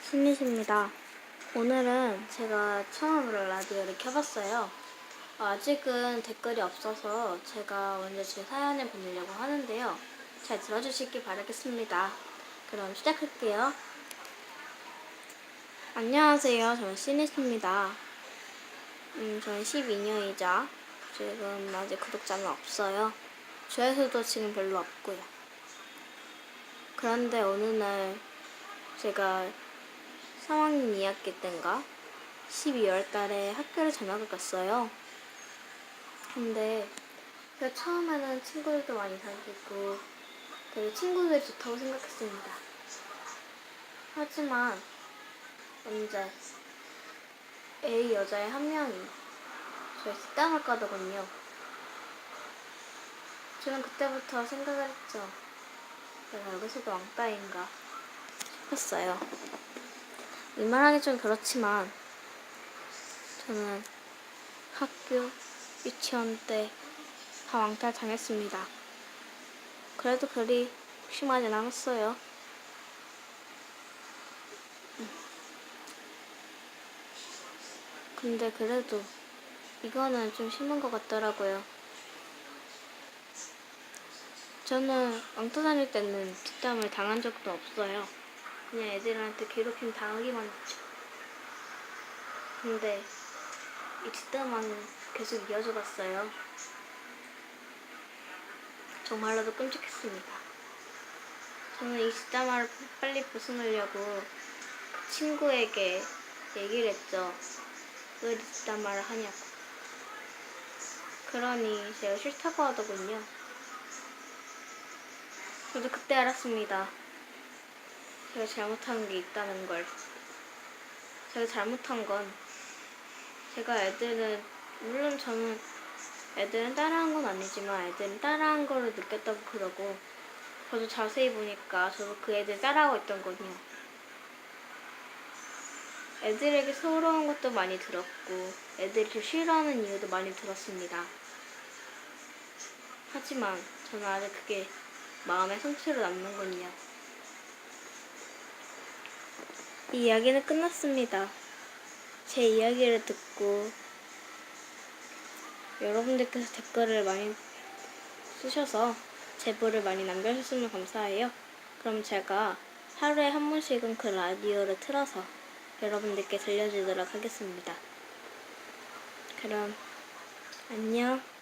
신이십니다. 오늘은 제가 처음으로 라디오를 켜봤어요. 아직은 댓글이 없어서 제가 먼저 제 사연을 보내려고 하는데요. 잘 들어주시길 바라겠습니다. 그럼 시작할게요. 안녕하세요. 저는 신이십니다. 저는 12년이자 지금 아직 구독자는 없어요. 조회수도 지금 별로 없고요. 그런데 어느 날 제가 3학년 2학기 때인가 12월 달에 학교를 전학을 갔어요. 근데 제가 처음에는 친구들도 많이 사귀고 되게 친구들이 좋다고 생각했습니다. 하지만 언제 A 여자의 한 명이 저의 뒷담을 까더군요. 저는 그때부터 생각을 했죠. 내가 여기서도 왕따인가 싶었어요. 이 말하기 좀 그렇지만 저는 학교, 유치원 때 다 왕따 당했습니다. 그래도 그리 심하진 않았어요. 근데 그래도 이거는 좀 심한 것 같더라고요. 저는 왕따 다닐 때는 뒷담을 당한 적도 없어요. 그냥 애들한테 괴롭힘 당하기만 했죠. 근데 이 뒷담화는 계속 이어져 갔어요. 정말로도 끔찍했습니다. 저는 이 뒷담화를 빨리 벗어나려고 그 친구에게 얘기를 했죠. 왜 뒷담화를 하냐고. 그러니 제가 싫다고 하더군요. 저도 그때 알았습니다. 제가 잘못한 게 있다는 걸. 제가 잘못한 건 제가 물론 저는 애들은 따라한 건 아니지만 애들은 따라한 거를 느꼈다고 그러고 저도 자세히 보니까 저도 그 애들 따라하고 있던 거군요. 애들에게 서러운 것도 많이 들었고 애들이 저 싫어하는 이유도 많이 들었습니다. 하지만 저는 아직 그게 마음에 상처로 남는군요. 이 이야기는 끝났습니다. 제 이야기를 듣고 여러분들께서 댓글을 많이 쓰셔서 제보를 많이 남겨주시면 감사해요. 그럼 제가 하루에 한 번씩은 그 라디오를 틀어서 여러분들께 들려주도록 하겠습니다. 그럼 안녕.